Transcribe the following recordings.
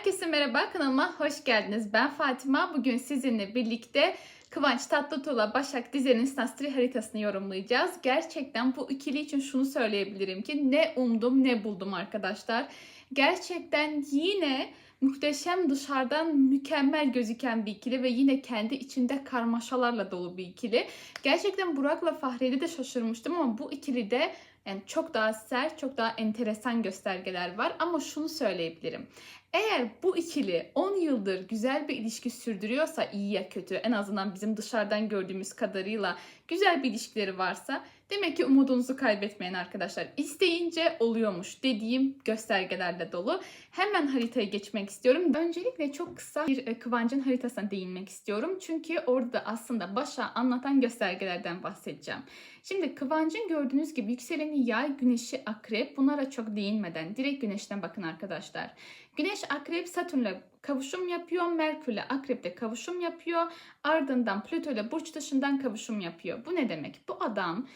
Herkese merhaba, kanalıma hoş geldiniz. Ben Fatima. Bugün sizinle birlikte Kıvanç Tatlıtuğ'la Başak Dizer'in Snastri haritasını yorumlayacağız. Gerçekten bu ikili için şunu söyleyebilirim ki ne umdum ne buldum arkadaşlar. Gerçekten yine muhteşem, dışarıdan mükemmel gözüken bir ikili ve yine kendi içinde karmaşalarla dolu bir ikili. Gerçekten Burak'la Fahriye'de de şaşırmıştım ama bu ikili de yani çok daha sert, çok daha enteresan göstergeler var. Ama şunu söyleyebilirim. Eğer bu ikili 10 yıldır güzel bir ilişki sürdürüyorsa, iyi ya kötü, en azından bizim dışarıdan gördüğümüz kadarıyla güzel bir ilişkileri varsa, demek ki umudunuzu kaybetmeyin arkadaşlar. İsteyince oluyormuş dediğim göstergelerle dolu. Hemen haritaya geçmek istiyorum. Öncelikle çok kısa bir Kıvanç'ın haritasına değinmek istiyorum. Çünkü orada aslında başa anlatan göstergelerden bahsedeceğim. Şimdi Kıvanç'ın gördüğünüz gibi yükseleni Yay, Güneşi Akrep. Bunlara çok değinmeden direkt Güneş'ten bakın arkadaşlar. Güneş Akrep Satürn'le kavuşum yapıyor. Merkür'le Akrep'te kavuşum yapıyor. Ardından Plüto'yla burç dışından kavuşum yapıyor. Bu ne demek? Bu adam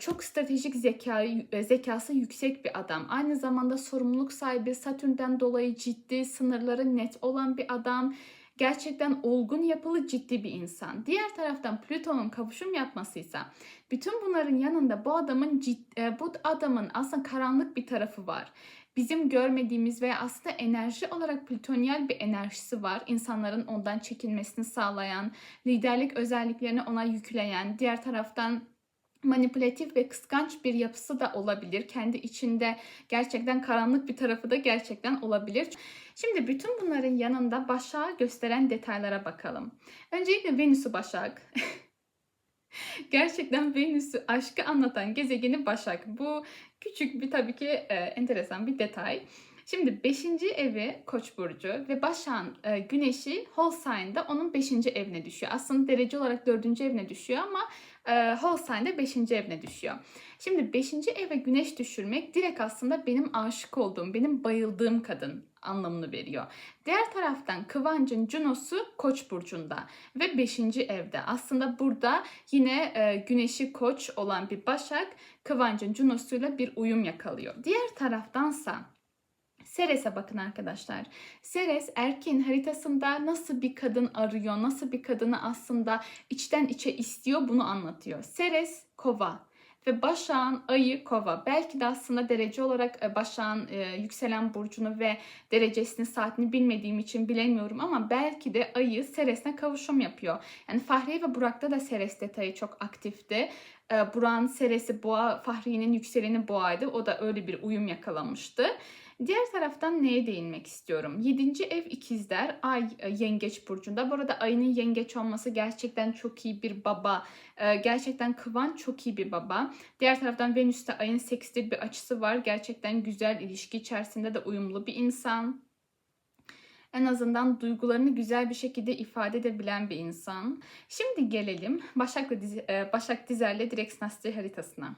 çok stratejik zekası yüksek bir adam. Aynı zamanda sorumluluk sahibi, Satürn'den dolayı ciddi, sınırları net olan bir adam. Gerçekten olgun yapılı, ciddi bir insan. Diğer taraftan Plüton'un kavuşum yapmasıysa, bütün bunların yanında bu adamın aslında karanlık bir tarafı var. Bizim görmediğimiz veya aslında enerji olarak plütonyal bir enerjisi var. İnsanların ondan çekilmesini sağlayan, liderlik özelliklerini ona yükleyen, diğer taraftan manipülatif ve kıskanç bir yapısı da olabilir. Kendi içinde gerçekten karanlık bir tarafı da gerçekten olabilir. Şimdi bütün bunların yanında Başak'ı gösteren detaylara bakalım. Öncelikle Venüs'ü Başak. Gerçekten Venüs'ü, aşkı anlatan gezegeni Başak. Bu küçük bir tabii ki enteresan bir detay. Şimdi 5. evi Koç burcu ve Başak'ın güneşi Whole Sign'da onun 5. evine düşüyor. Aslında derece olarak 4. evine düşüyor ama Whole Sign'da 5. evine düşüyor. Şimdi 5. eve güneş düşürmek direkt aslında benim aşık olduğum, benim bayıldığım kadın anlamını veriyor. Diğer taraftan Kıvanç'ın Juno'su Koç burcunda ve 5. evde. Aslında burada yine güneşi Koç olan bir Başak Kıvanç'ın Juno'suyla bir uyum yakalıyor. Diğer taraftansa Ceres'e bakın arkadaşlar. Ceres erkeğin haritasında nasıl bir kadın arıyor, nasıl bir kadını aslında içten içe istiyor, bunu anlatıyor. Ceres Kova ve Başak'ın ayı Kova. Belki de aslında derece olarak Başak'ın yükselen burcunu ve derecesini, saatini bilmediğim için bilemiyorum ama belki de ayı Ceres'le kavuşum yapıyor. Yani Fahriye ve Burak'ta da Ceres detayı çok aktifti. Burak'ın Ceres'i Boğa, Fahriye'nin yükseleni Boğa'ydı. O da öyle bir uyum yakalamıştı. Diğer taraftan neye değinmek istiyorum? 7. ev ikizler, ay yengeç burcunda. Bu arada ayının yengeç olması gerçekten çok iyi bir baba. Gerçekten Kıvanç çok iyi bir baba. Diğer taraftan Venüs'te ayın sekstil bir açısı var. Gerçekten güzel, ilişki içerisinde de uyumlu bir insan. En azından duygularını güzel bir şekilde ifade edebilen bir insan. Şimdi gelelim Başak Dizer'le direkt Snastri haritasına.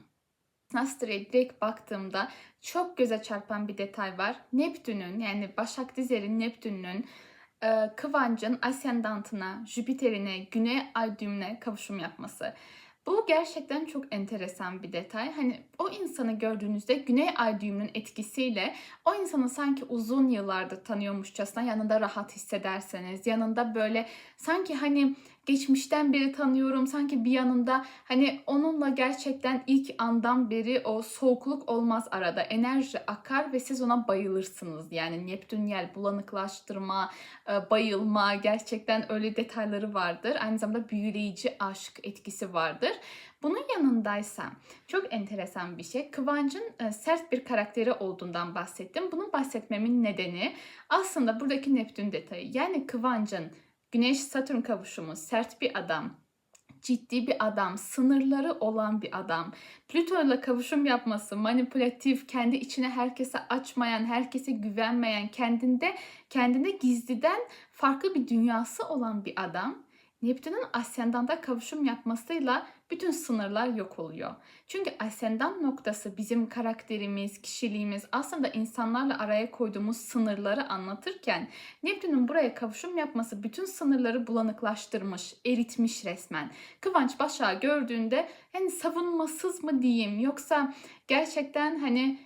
Snastri'ye direkt baktığımda çok göze çarpan bir detay var. Neptün'ün, yani Başak Dizer'in Neptün'ün Kıvanç'ın ascendantına, Jüpiter'ine, Güney Ay düğümüne kavuşum yapması. Bu gerçekten çok enteresan bir detay. Hani o insanı gördüğünüzde Güney Ay düğümünün etkisiyle o insanı sanki uzun yıllardır tanıyormuşçasına yanında rahat hissederseniz, yanında böyle sanki hani geçmişten beri tanıyorum, sanki bir yanında hani onunla gerçekten ilk andan beri o soğukluk olmaz arada. Enerji akar ve siz ona bayılırsınız. Yani Neptünyel bulanıklaştırma, bayılma, gerçekten öyle detayları vardır. Aynı zamanda büyüleyici aşk etkisi vardır. Bunun yanındaysa çok enteresan bir şey. Kıvanç'ın sert bir karakteri olduğundan bahsettim. Bunun bahsetmemin nedeni aslında buradaki Neptün detayı. Yani Kıvanç'ın Güneş-Satürn kavuşumu, sert bir adam, ciddi bir adam, sınırları olan bir adam. Plüto ile kavuşum yapması, manipülatif, kendi içine herkese açmayan, herkese güvenmeyen, kendinde gizliden farklı bir dünyası olan bir adam. Neptün'ün ascendanta kavuşum yapmasıyla bütün sınırlar yok oluyor. Çünkü ascendant noktası bizim karakterimiz, kişiliğimiz, aslında insanlarla araya koyduğumuz sınırları anlatırken Neptün'ün buraya kavuşum yapması bütün sınırları bulanıklaştırmış, eritmiş resmen. Kıvanç Başak'ı gördüğünde hani savunmasız mı diyeyim, yoksa gerçekten hani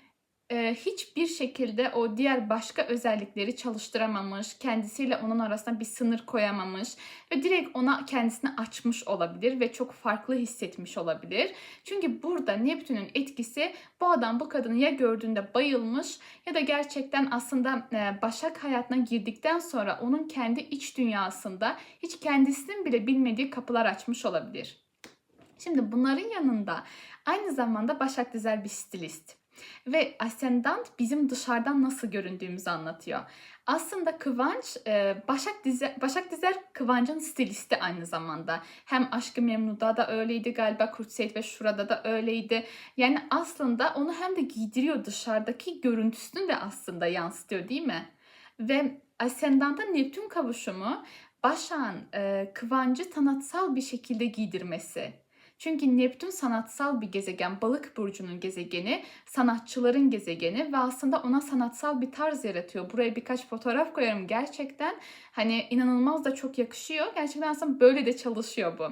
hiçbir şekilde o diğer başka özellikleri çalıştıramamış, kendisiyle onun arasında bir sınır koyamamış ve direkt ona kendisini açmış olabilir ve çok farklı hissetmiş olabilir. Çünkü burada Neptün'ün etkisi bu adam bu kadını ya gördüğünde bayılmış ya da gerçekten aslında Başak hayatına girdikten sonra onun kendi iç dünyasında hiç kendisinin bile bilmediği kapılar açmış olabilir. Şimdi bunların yanında aynı zamanda Başak Dizer bir stilist. Ve ascendant bizim dışarıdan nasıl göründüğümüzü anlatıyor. Aslında Kıvanç, Başak Dizer Kıvanç'ın stilisti aynı zamanda. Hem Aşk-ı Memnu'da da öyleydi galiba, Kurt Seyit ve Şura'da da öyleydi. Yani aslında onu hem de giydiriyor, dışarıdaki görüntüsünü de aslında yansıtıyor değil mi? Ve ascendanta Neptün kavuşumu Başak'ın Kıvanç'ı sanatsal bir şekilde giydirmesi. Çünkü Neptün sanatsal bir gezegen, Balık burcunun gezegeni, sanatçıların gezegeni ve aslında ona sanatsal bir tarz yaratıyor. Buraya birkaç fotoğraf koyarım gerçekten. Hani inanılmaz da çok yakışıyor. Gerçekten aslında böyle de çalışıyor bu.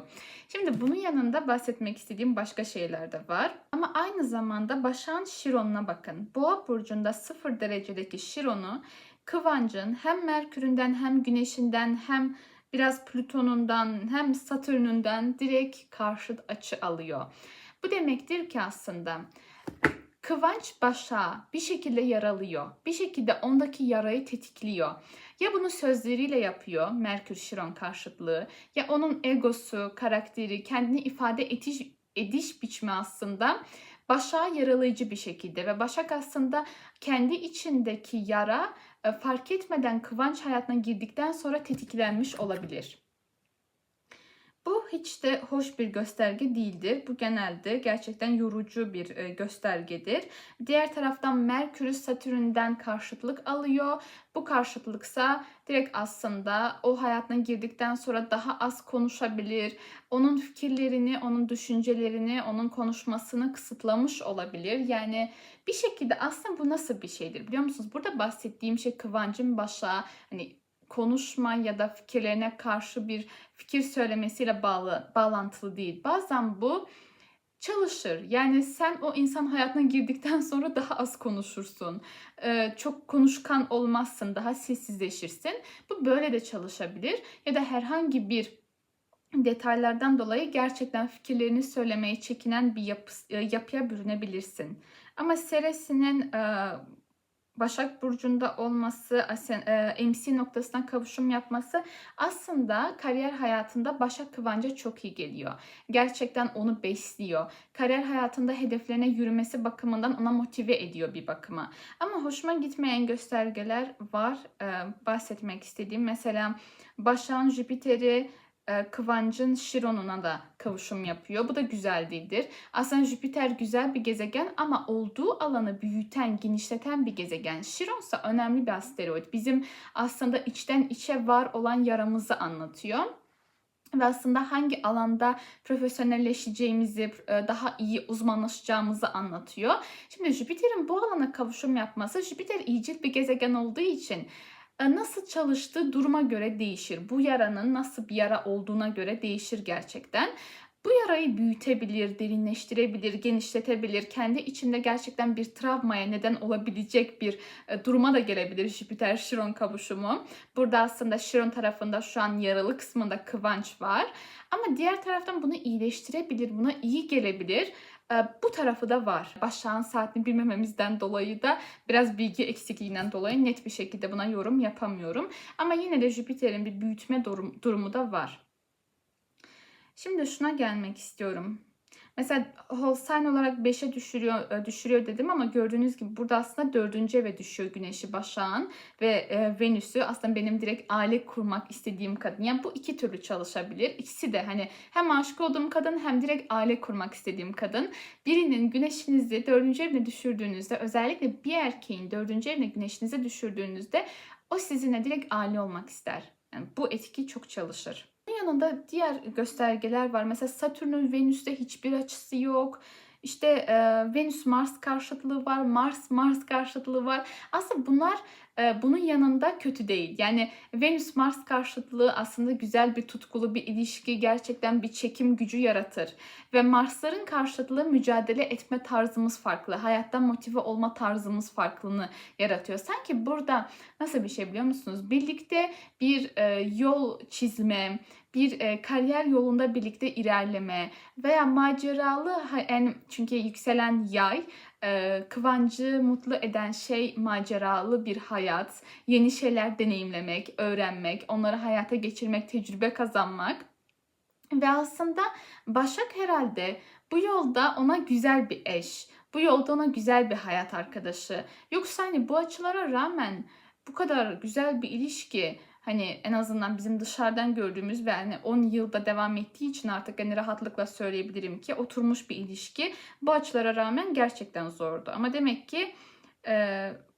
Şimdi bunun yanında bahsetmek istediğim başka şeyler de var. Ama aynı zamanda Başak'ın Şiron'una bakın. Boğa burcunda 0 derecedeki Şiron'u Kıvancın hem Merkür'ünden hem Güneş'inden hem biraz Plüton'undan hem Satürn'ünden direkt karşıt açı alıyor. Bu demektir ki aslında Kıvanç Başak'ı bir şekilde yaralıyor. Bir şekilde ondaki yarayı tetikliyor. Ya bunu sözleriyle yapıyor, Merkür Şiron karşıtlığı, ya onun egosu, karakteri, kendini ifade ediş biçimi aslında Başak'ı yaralayıcı bir şekilde ve Başak aslında kendi içindeki yara fark etmeden Kıvanç hayatına girdikten sonra tetiklenmiş olabilir. Bu hiç de hoş bir gösterge değildir. Bu genelde gerçekten yorucu bir göstergedir. Diğer taraftan Merkür Satürn'den karşıtlık alıyor. Bu karşıtlıksa direkt aslında o hayatına girdikten sonra daha az konuşabilir. Onun fikirlerini, onun düşüncelerini, onun konuşmasını kısıtlamış olabilir. Yani bir şekilde aslında bu nasıl bir şeydir biliyor musunuz? Burada bahsettiğim şey Kıvancın Başak'a hani konuşma ya da fikirlerine karşı bir fikir söylemesiyle bağlantılı değil. Bazen bu çalışır. Yani sen o insan hayatına girdikten sonra daha az konuşursun. Çok konuşkan olmazsın, daha sessizleşirsin. Bu böyle de çalışabilir. Ya da herhangi bir detaylardan dolayı gerçekten fikirlerini söylemeye çekinen bir yapıya bürünebilirsin. Ama Ceres'inin Başak Burcu'nda olması, MC noktasına kavuşum yapması aslında kariyer hayatında Başak Kıvanç'a çok iyi geliyor. Gerçekten onu besliyor. Kariyer hayatında hedeflerine yürümesi bakımından ona motive ediyor bir bakıma. Ama hoşuma gitmeyen göstergeler var bahsetmek istediğim. Mesela Başak'ın Jüpiter'i Kıvanç'ın Şiron'una da kavuşum yapıyor. Bu da güzel değildir. Aslında Jüpiter güzel bir gezegen ama olduğu alanı büyüten, genişleten bir gezegen. Şiron ise önemli bir asteroid. Bizim aslında içten içe var olan yaramızı anlatıyor. Ve aslında hangi alanda profesyonelleşeceğimizi, daha iyi uzmanlaşacağımızı anlatıyor. Şimdi Jüpiter'in bu alana kavuşum yapması, Jüpiter iyicil bir gezegen olduğu için nasıl çalıştığı duruma göre değişir. Bu yaranın nasıl bir yara olduğuna göre değişir gerçekten. Bu yarayı büyütebilir, derinleştirebilir, genişletebilir. Kendi içinde gerçekten bir travmaya neden olabilecek bir duruma da gelebilir Jüpiter-Şiron kavuşumu. Burada aslında Şiron tarafında şu an yaralı kısmında Kıvanç var. Ama diğer taraftan bunu iyileştirebilir, buna iyi gelebilir. Bu tarafı da var. Başak'ın saatini bilmememizden dolayı da biraz bilgi eksikliğinden dolayı net bir şekilde buna yorum yapamıyorum. Ama yine de Jüpiter'in bir büyütme durumu da var. Şimdi şuna gelmek istiyorum. Mesela whole sign olarak 5'e düşürüyor dedim ama gördüğünüz gibi burada aslında 4. eve düşüyor Güneş'i Başak'ın ve Venüs'ü aslında benim direkt aile kurmak istediğim kadın. Yani bu iki türlü çalışabilir. İkisi de hani hem aşık olduğum kadın hem direkt aile kurmak istediğim kadın. Birinin Güneş'inizi 4. evine düşürdüğünüzde, özellikle bir erkeğin 4. evine Güneş'inizi düşürdüğünüzde o sizinle direkt aile olmak ister. Yani bu etki çok çalışır. Bunun yanında diğer göstergeler var. Mesela Satürn'ün Venüs'te hiçbir açısı yok. İşte Venüs Mars karşıtlığı var, Mars karşıtlığı var. Aslında bunlar bunun yanında kötü değil. Yani Venüs-Mars karşıtlığı aslında güzel bir tutkulu bir ilişki, gerçekten bir çekim gücü yaratır. Ve Marsların karşıtlığı mücadele etme tarzımız farklı, hayattan motive olma tarzımız farklılığını yaratıyor. Sanki burada nasıl bir şey biliyor musunuz? Birlikte bir yol çizme, bir kariyer yolunda birlikte ilerleme veya maceralı, yani çünkü yükselen yay, Kıvancı mutlu eden şey maceralı bir hayat, yeni şeyler deneyimlemek, öğrenmek, onları hayata geçirmek, tecrübe kazanmak. Ve aslında Başak herhalde bu yolda ona güzel bir eş, bu yolda ona güzel bir hayat arkadaşı. Yoksa hani bu açılara rağmen bu kadar güzel bir ilişki, hani en azından bizim dışarıdan gördüğümüz ve hani 10 yılda devam ettiği için artık hani rahatlıkla söyleyebilirim ki oturmuş bir ilişki, bu açılara rağmen gerçekten zordu. Ama demek ki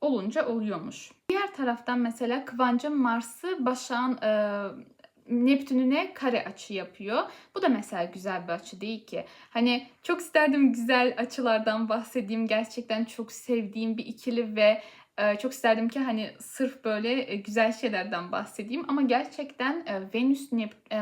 olunca oluyormuş. Diğer taraftan mesela Kıvancın Mars'ı Başak'ın Neptün'üne kare açı yapıyor. Bu da mesela güzel bir açı değil ki. Hani çok isterdim güzel açılardan bahsedeyim. Gerçekten çok sevdiğim bir ikili ve çok isterdim ki hani sırf böyle güzel şeylerden bahsedeyim. Ama gerçekten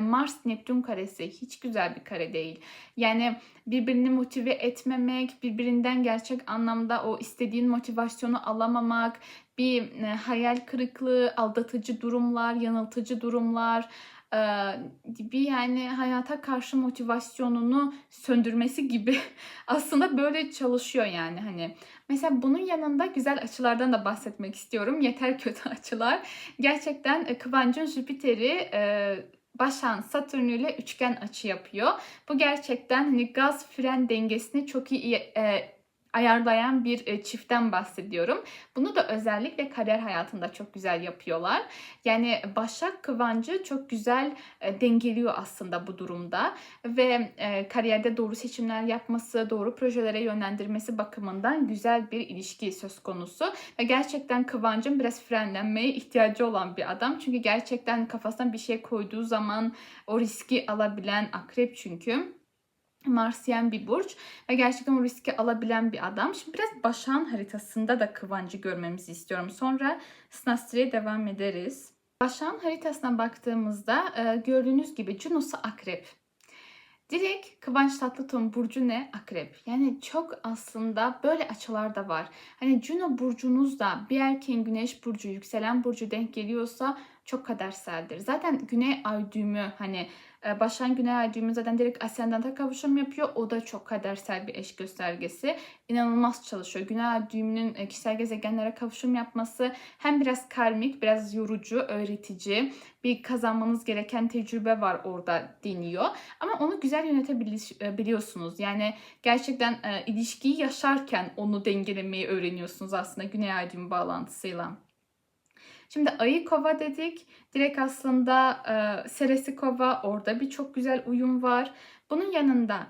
Mars Neptün karesi hiç güzel bir kare değil. Yani birbirini motive etmemek, birbirinden gerçek anlamda o istediğin motivasyonu alamamak, bir hayal kırıklığı, aldatıcı durumlar, yanıltıcı durumlar, bir yani hayata karşı motivasyonunu söndürmesi gibi aslında böyle çalışıyor yani hani. Mesela bunun yanında güzel açılardan da bahsetmek istiyorum. Yeter kötü açılar. Gerçekten Kıvancın Jüpiter'i Başak'ın Satürn ile üçgen açı yapıyor. Bu gerçekten hani gaz fren dengesini çok iyi ayarlayan bir çiftten bahsediyorum. Bunu da özellikle kariyer hayatında çok güzel yapıyorlar. Yani Başak Kıvancı çok güzel dengeliyor aslında bu durumda ve kariyerde doğru seçimler yapması, doğru projelere yönlendirmesi bakımından güzel bir ilişki söz konusu. Ve gerçekten Kıvancın biraz frenlenmeye ihtiyacı olan bir adam. Çünkü gerçekten kafasına bir şey koyduğu zaman o riski alabilen, akrep çünkü. Marsyen bir burç ve gerçekten o riski alabilen bir adam. Şimdi biraz Başak'ın haritasında da Kıvancı görmemizi istiyorum. Sonra Snastri'ye devam ederiz. Başak'ın haritasına baktığımızda gördüğünüz gibi Juno'su akrep. Direkt Kıvanç Tatlıtuğ'un burcu ne? Akrep. Yani çok aslında böyle açılar da var. Hani Juno burcunuzda bir erkeğin güneş burcu, yükselen burcu denk geliyorsa çok kaderseldir. Zaten güney ay düğümü hani Başak'ın güney ay düğümü zaten direkt ascendanta kavuşum yapıyor. O da çok kadersel bir eş göstergesi. İnanılmaz çalışıyor. Güney ay düğümünün kişisel gezegenlere kavuşum yapması hem biraz karmik, biraz yorucu, öğretici, bir kazanmanız gereken tecrübe var orada deniyor. Ama onu güzel yönetebiliyorsunuz. Yani gerçekten ilişkiyi yaşarken onu dengelemeyi öğreniyorsunuz aslında güney ay düğümü bağlantısıyla. Şimdi ayı kova dedik. Direkt aslında seresi kova. Orada bir çok güzel uyum var. Bunun yanında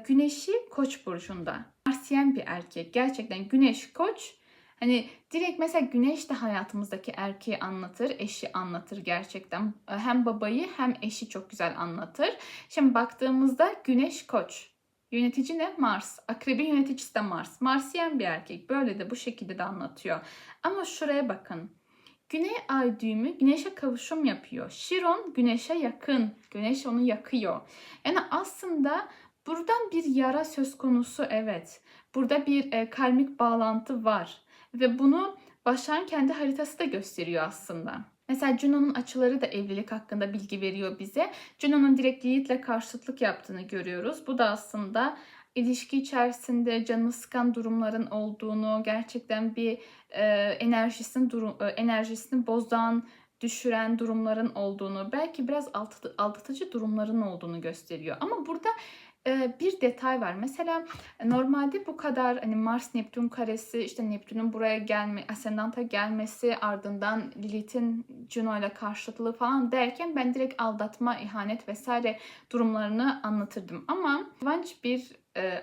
güneşi Koç burcunda. Marsyen bir erkek. Gerçekten güneş Koç. Hani direkt mesela güneş de hayatımızdaki erkeği anlatır, eşi anlatır gerçekten. Hem babayı hem eşi çok güzel anlatır. Şimdi baktığımızda güneş Koç. Yönetici ne? Mars. Akrebin yöneticisi de Mars. Marsyen bir erkek. Böyle de bu şekilde de anlatıyor. Ama şuraya bakın. Güney ay düğümü güneşe kavuşum yapıyor. Şiron güneşe yakın. Güneş onu yakıyor. Yani aslında buradan bir yara söz konusu, evet. Burada bir karmik bağlantı var. Ve bunu Başak'ın kendi haritası da gösteriyor aslında. Mesela Juno'nun açıları da evlilik hakkında bilgi veriyor bize. Juno'nun direkt Yiğit'le karşıtlık yaptığını görüyoruz. Bu da aslında ilişki içerisinde canını sıkan durumların olduğunu, gerçekten bir enerjisini bozan, düşüren durumların olduğunu, belki biraz aldatıcı durumların olduğunu gösteriyor. Ama burada bir detay var. Mesela normalde bu kadar hani Mars Neptün karesi, işte Neptün'ün buraya ascendanta gelmesi, ardından Lilith'in Juno ile karşıtlığı falan derken ben direkt aldatma, ihanet vesaire durumlarını anlatırdım. Ama Kıvanç bir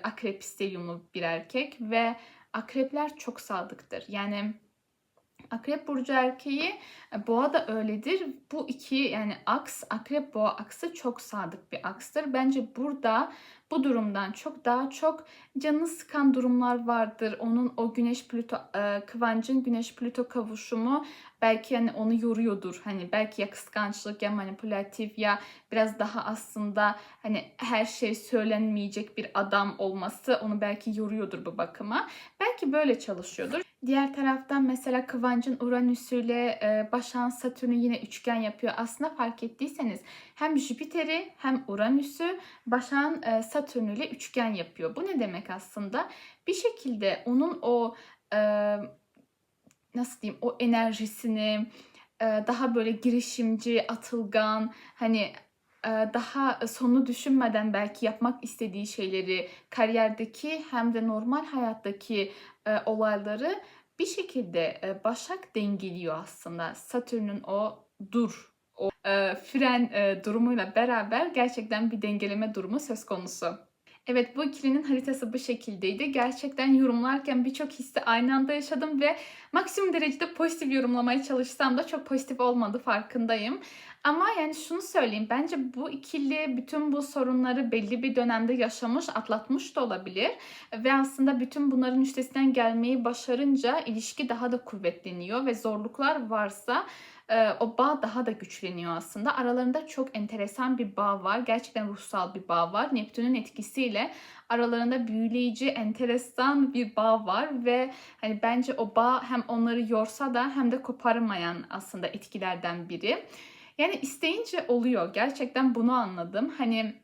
akrep stelyumlu bir erkek ve akrepler çok sadıktır. Yani Akrep burcu erkeği, boğa da öyledir. Bu iki yani aks, akrep boğa aksı çok sadık bir akstır. Bence burada bu durumdan çok daha çok canını sıkan durumlar vardır. Onun o Güneş Plüto Kıvancın Güneş Plüto kavuşumu belki hani onu yoruyordur. Hani belki ya kıskançlık ya manipülatif ya biraz daha aslında hani her şey söylenmeyecek bir adam olması onu belki yoruyordur bu bakıma. Belki böyle çalışıyordur. Diğer taraftan mesela Kıvancın Uranüs'üyle Başak'ın Satürn'ü yine üçgen yapıyor. Aslında fark ettiyseniz hem Jüpiter'i hem Uranüs'ü Başak'ın Satürn'üyle üçgen yapıyor. Bu ne demek aslında? Bir şekilde onun o e, nasıl diyeyim o enerjisini daha böyle girişimci, atılgan, hani daha sonunu düşünmeden belki yapmak istediği şeyleri, kariyerdeki hem de normal hayattaki olayları bir şekilde Başak dengeliyor aslında. Satürn'ün o fren durumuyla beraber gerçekten bir dengeleme durumu söz konusu. Evet, bu ikilinin haritası bu şekildeydi. Gerçekten yorumlarken birçok hissi aynı anda yaşadım ve maksimum derecede pozitif yorumlamaya çalışsam da çok pozitif olmadı, farkındayım. Ama yani şunu söyleyeyim, bence bu ikili bütün bu sorunları belli bir dönemde yaşamış, atlatmış da olabilir. Ve aslında bütün bunların üstesinden gelmeyi başarınca ilişki daha da kuvvetleniyor ve zorluklar varsa o bağ daha da güçleniyor aslında. Aralarında çok enteresan bir bağ var. Gerçekten ruhsal bir bağ var. Neptün'ün etkisiyle aralarında büyüleyici, enteresan bir bağ var ve hani bence o bağ hem onları yorsa da hem de koparmayan aslında etkilerden biri. Yani isteyince oluyor. Gerçekten bunu anladım. Hani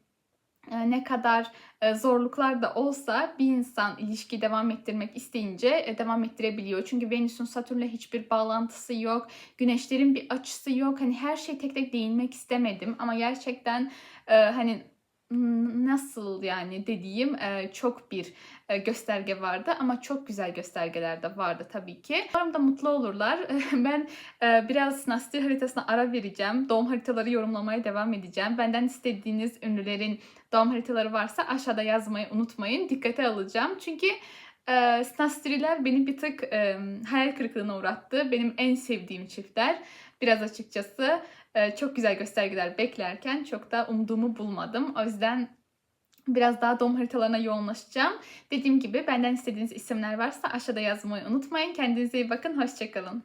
ne kadar zorluklar da olsa bir insan ilişkiyi devam ettirmek isteyince devam ettirebiliyor. Çünkü Venüs'ün Satürn'le hiçbir bağlantısı yok. Güneşlerin bir açısı yok. Hani her şey tek tek değinmek istemedim ama gerçekten hani nasıl yani dediğim çok bir gösterge vardı ama çok güzel göstergeler de vardı tabii ki. Umarım da mutlu olurlar. Ben biraz Nastri haritasına ara vereceğim. Doğum haritaları yorumlamaya devam edeceğim. Benden istediğiniz ünlülerin doğum haritaları varsa aşağıda yazmayı unutmayın. Dikkate alacağım. Çünkü Nastriler beni bir tık hayal kırıklığına uğrattı. Benim en sevdiğim çiftler. Biraz açıkçası çok güzel göstergeler beklerken çok da umduğumu bulmadım. O yüzden biraz daha doğum haritalarına yoğunlaşacağım. Dediğim gibi benden istediğiniz isimler varsa aşağıda yazmayı unutmayın. Kendinize iyi bakın. Hoşça kalın.